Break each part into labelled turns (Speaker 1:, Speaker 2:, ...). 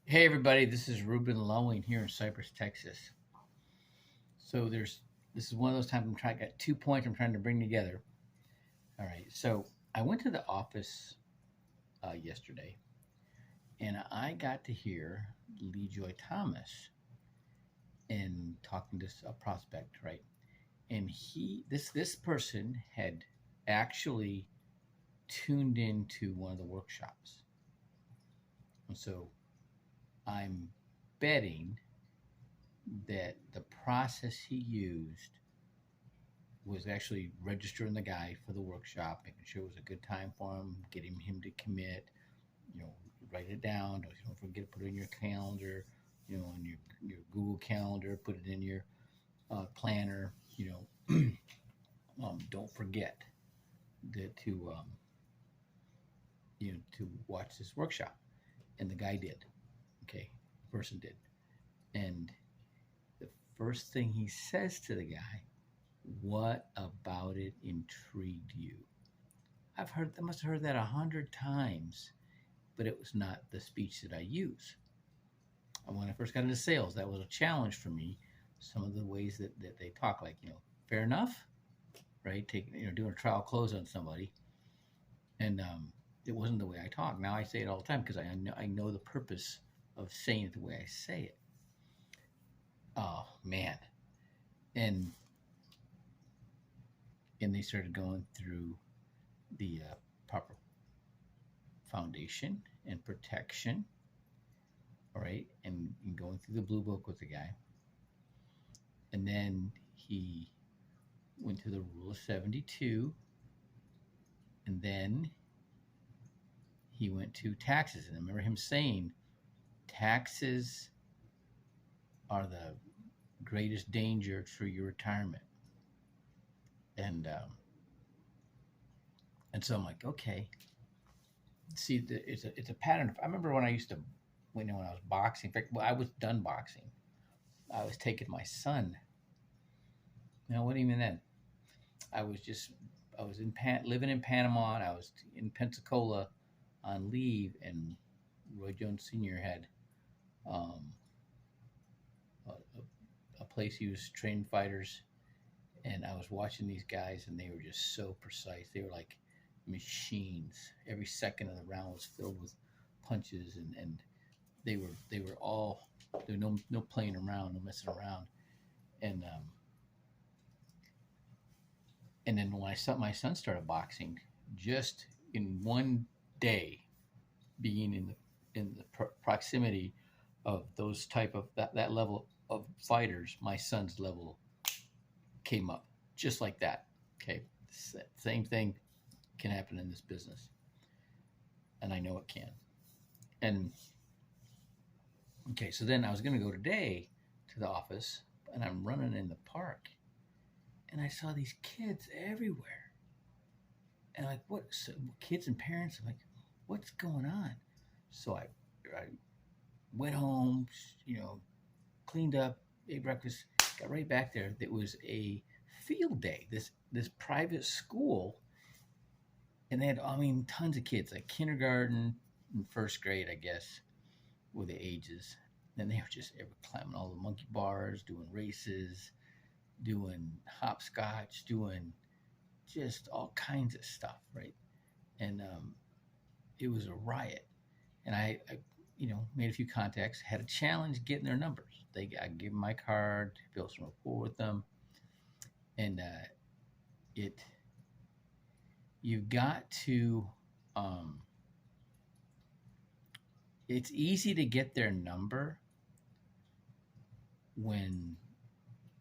Speaker 1: Hey everybody, this is Ruben Lowing here in Cypress, Texas. So this is one of those times got 2 points I'm trying to bring together. All right, so I went to the office yesterday, and I got to hear Lee Joy Thomas and talking to a prospect, right? And this person had actually tuned into one of the workshops, and so I'm betting that the process he used was actually registering the guy for the workshop, making sure it was a good time for him, getting him to commit, you know, write it down. Don't forget to put it in your calendar, on your Google Calendar, put it in your planner, don't forget to watch this workshop. And the guy did. Okay, the person did. And the first thing he says to the guy, what about it intrigued you? I must have heard that 100 times, but it was not the speech that I use. And when I first got into sales, that was a challenge for me. Some of the ways that they talk, like, fair enough, right? Doing a trial close on somebody. And it wasn't the way I talk. Now I say it all the time because I know the purpose of saying it the way I say it. Oh, man. And, and they started going through the proper foundation and protection, all right, and going through the blue book with the guy. And then he went to the rule of 72. And then he went to taxes. And I remember him saying, taxes are the greatest danger for your retirement. And so I'm like, okay. See, it's a pattern. I remember when I used to, when I was boxing. In fact, I was done boxing. I was taking my son. What even then? I was just I was living in Panama, and I was in Pensacola on leave, and Roy Jones Sr. had um, a place he was training fighters, and I was watching these guys, and they were just so precise. They were like machines. Every second of the round was filled with punches, and they were all there. No playing around, no messing around, and and then when my son started boxing, just in one day, being in the proximity of those type of that level of fighters, my son's level came up just like that. Okay, same thing can happen in this business, and I know it can. And okay, so then I was going to go today to the office, and I'm running in the park, and I saw these kids everywhere, and like, what? So, kids and parents. I'm like, what's going on? So I went home, cleaned up, ate breakfast, got right back there. It was a field day. This private school, and they had, tons of kids, like kindergarten and first grade, I guess, were the ages. And they were climbing all the monkey bars, doing races, doing hopscotch, doing just all kinds of stuff, right? And it was a riot. And I made a few contacts, had a challenge getting their numbers. I gave them my card, built some rapport with them, and it you've got to. It's easy to get their number when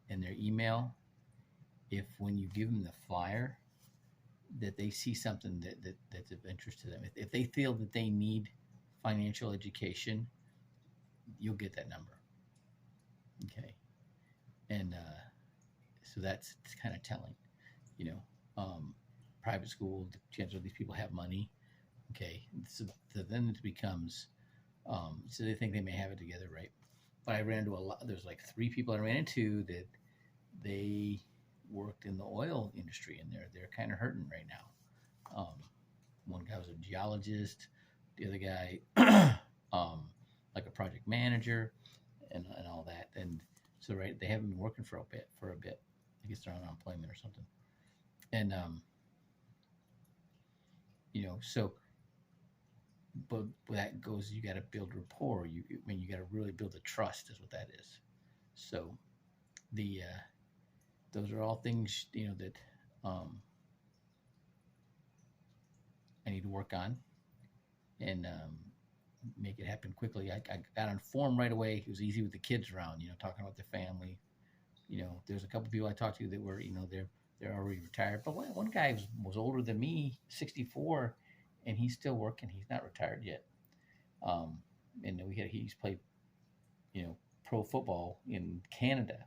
Speaker 1: in their email, if when you give them the flyer, that they see something that's of interest to them. If they feel that they need financial education, you'll get that number. Okay, and so that's kind of telling, you know. Private school, the chances are these people have money. Okay, so then it becomes, so they think they may have it together, right? But I ran into a lot. There's like three people I ran into that they worked in the oil industry, and they're kind of hurting right now. One guy was a geologist. The other guy, like a project project manager, and all that. And so right, they haven't been working for a bit. I guess they're on unemployment or something. And so but that goes. You got to build rapport. You got to really build the trust. Is what that is. So the those are all things that I need to work on and make it happen quickly. I got on form right away. It was easy with the kids around, talking about their family. There's a couple people I talked to that were, they're already retired. But one guy was older than me, 64, and he's still working. He's not retired yet. Um, and he's played, pro football in Canada,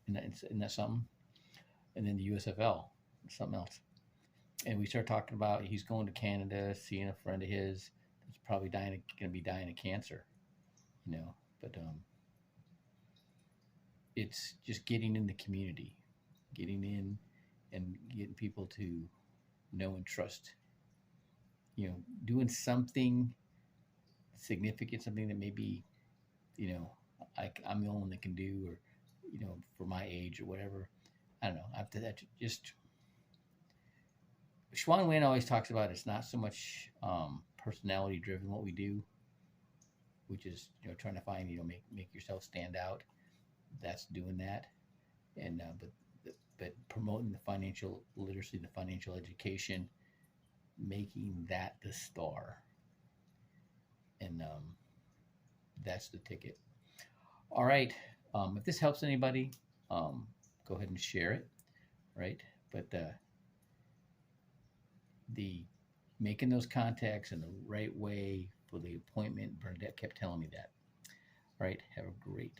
Speaker 1: and that's something. And then the USFL, something else. And we start talking about he's going to Canada, seeing a friend of his that's probably going to be dying of cancer, But it's just getting in the community, getting in, and getting people to know and trust. Doing something significant, something that maybe I'm the only one that can do, or for my age or whatever. I don't know. After that, just Schwan Wynn always talks about it's not so much personality driven what we do, which is trying to find make yourself stand out. That's doing that, and but promoting the financial literacy, the financial education, making that the star, and that's the ticket. All right. If this helps anybody, go ahead and share it, right? But the making those contacts in the right way for the appointment, Bernadette kept telling me that. All right. Have a great